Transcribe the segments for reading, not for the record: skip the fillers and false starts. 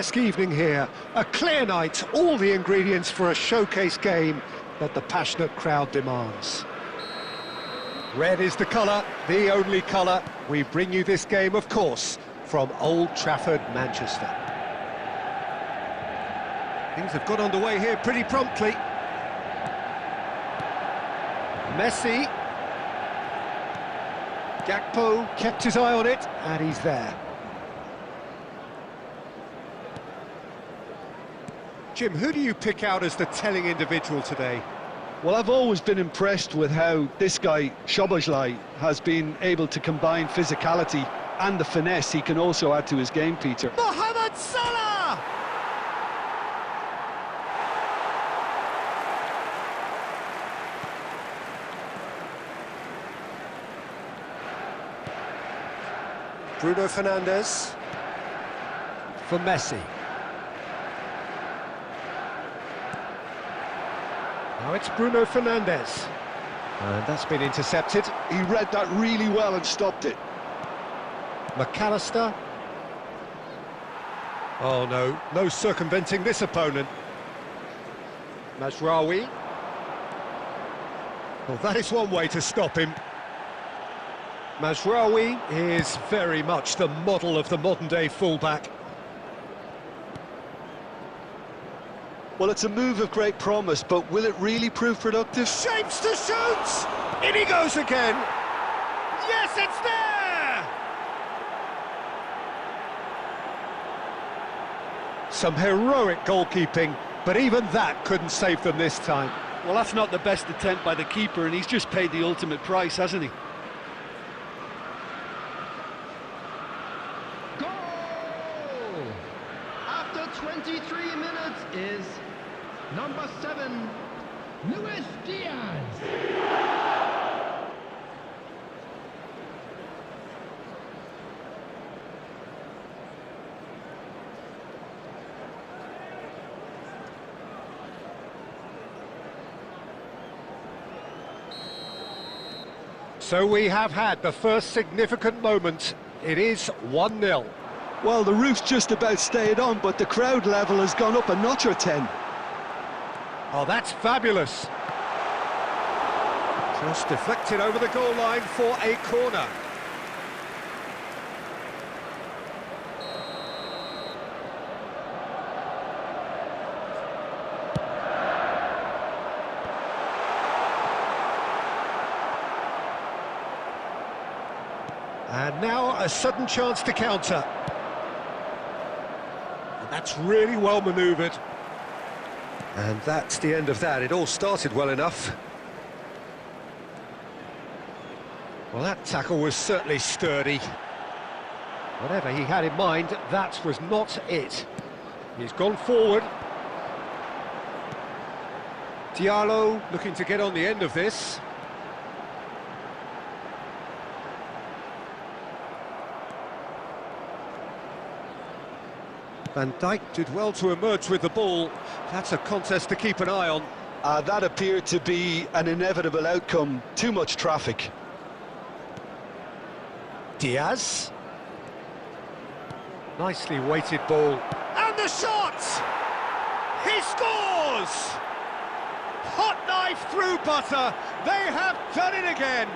picturesque evening here. A clear night, all the ingredients for a showcase game that the passionate crowd demands. Red is the colour, the only colour. We bring you this game, of course, from Old Trafford, Manchester. Things have got underway here pretty promptly. Messi. Gakpo kept his eye on it, and he's there. Jim, who do you pick out as the telling individual today? Well, I've always been impressed with how this guy, Szoboszlai, has been able to combine physicality and the finesse he can also add to his game, Peter. Mohamed Salah! Bruno Fernandes for Messi. Now it's Bruno Fernandes. And that's been intercepted. He read that really well and stopped it. McAllister. Oh no, no circumventing this opponent. Mazraoui. Well, that is one way to stop him. Mazraoui is very much the model of the modern-day fullback. Well, it's a move of great promise, but will it really prove productive? Shapes to shoot! In he goes again! Yes, it's there! Some heroic goalkeeping, but even that couldn't save them this time. Well, that's not the best attempt by the keeper, and he's just paid the ultimate price, hasn't he? Goal! After 23 minutes is number 7, Luis Diaz. So we have had the first significant moment. It is 1-0. Well, the roof's just about stayed on, but the crowd level has gone up a notch or 10. Oh, that's fabulous. Just deflected over the goal line for a corner. And now a sudden chance to counter. And that's really well manoeuvred. And that's the end of that. It all started well enough. Well, that tackle was certainly sturdy. Whatever he had in mind, that was not it. He's gone forward. Diallo looking to get on the end of this. Van Dijk did well to emerge with the ball. That's a contest to keep an eye on. That appeared to be an inevitable outcome. Too much traffic. Diaz. Nicely weighted ball. And the shot! He scores! Hot knife through butter. They have done it again.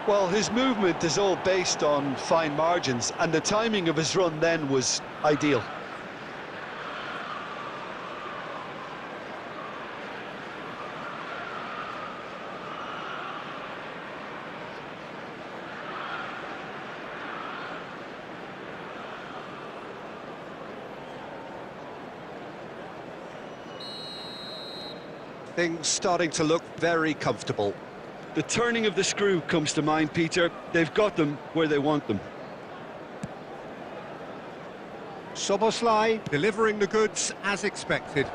Well, his movement is all based on fine margins, and the timing of his run then was ideal. Things starting to look very comfortable. The turning of the screw comes to mind, Peter. They've got them where they want them. Szoboszlai delivering the goods as expected.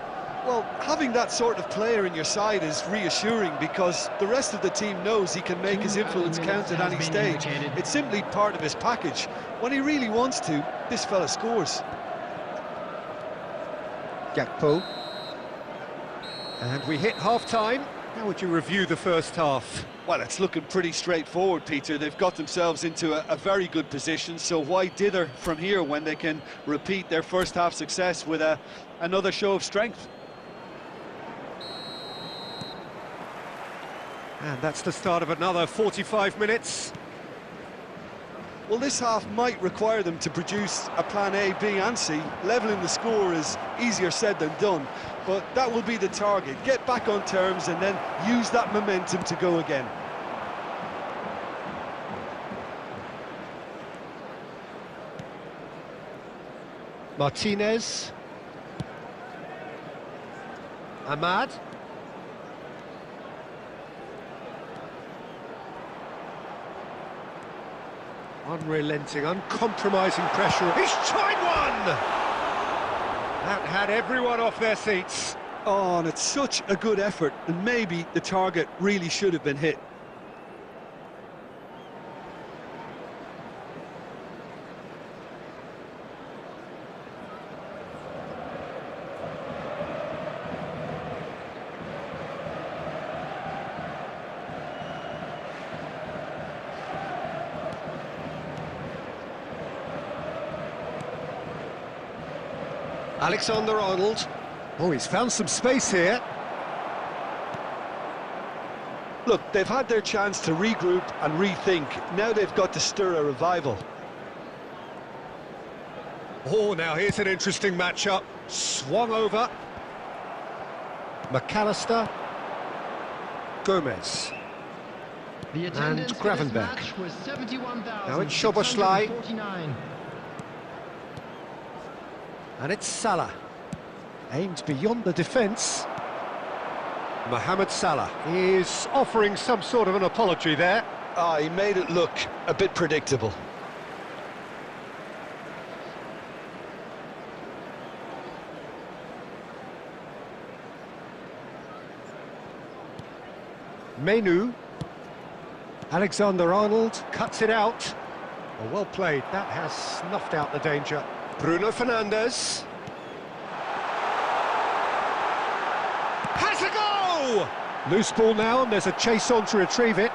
Well, having that sort of player in your side is reassuring because the rest of the team knows he can make his influence count at any stage. It's simply part of his package. When he really wants to, this fella scores. Gakpo. And we hit half-time. How would you review the first half? Well, it's looking pretty straightforward, Peter. They've got themselves into a very good position, so why dither from here when they can repeat their first half success with another show of strength? And that's the start of another 45 minutes. Well, this half might require them to produce a plan A, B and C. Levelling the score is easier said than done, but that will be the target. Get back on terms and then use that momentum to go again. Martinez. Ahmad. Unrelenting, uncompromising pressure. He's tried one! That had everyone off their seats. Oh, and it's such a good effort, and maybe the target really should have been hit. Alexander-Arnold. Oh, he's found some space here. Look, they've had their chance to regroup and rethink. Now they've got to stir a revival. Oh, now here's an interesting matchup. Swung over. McAllister. The Gomez. And attendance for this Gravenberch. match was 71,649. Now it's Szoboszlai. And it's Salah. Aimed beyond the defence. Mohamed Salah is offering some sort of an apology there. Ah, he made it look a bit predictable. Menu. Alexander-Arnold cuts it out. Oh, well played. That has snuffed out the danger. Bruno Fernandes. Has a go! Loose ball now, and there's a chase on to retrieve it.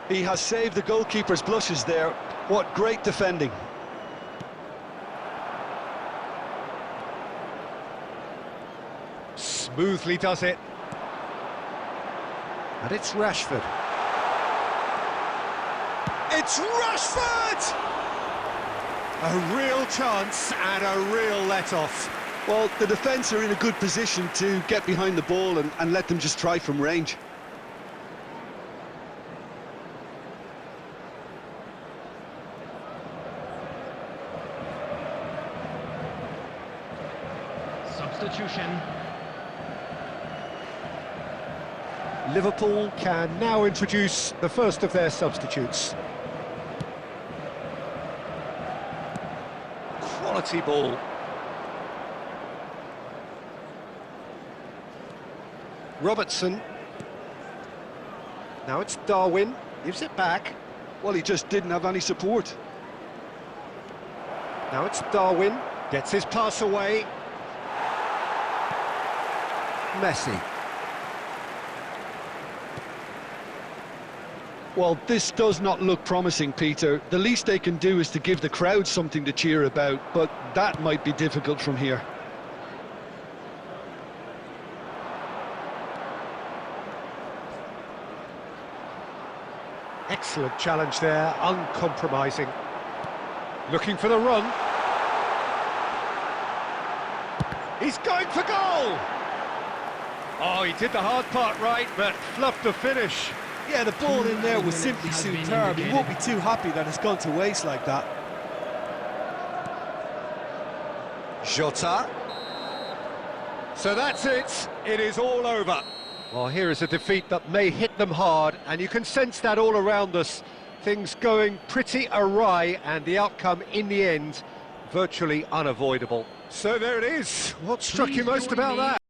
He has saved the goalkeeper's blushes there. What great defending. Smoothly does it. And it's Rashford. It's Rashford! A real chance and a real let-off. Well, the defence are in a good position to get behind the ball and let them just try from range. Substitution. Liverpool can now introduce the first of their substitutes. Quality ball. Robertson. Now it's Darwin. Gives it back. Well, he just didn't have any support. Now it's Darwin. Gets his pass away. Messi. Well, this does not look promising, Peter. The least they can do is to give the crowd something to cheer about, but that might be difficult from here. Excellent challenge there, uncompromising. Looking for the run. He's going for goal! Oh, he did the hard part right, but fluffed the finish. Yeah, the ball in there was simply superb. He won't be too happy that it's gone to waste like that. Jota. So that's it. It is all over. Well, here is a defeat that may hit them hard, and you can sense that all around us. Things going pretty awry, and the outcome in the end virtually unavoidable. So there it is. What struck you most about that?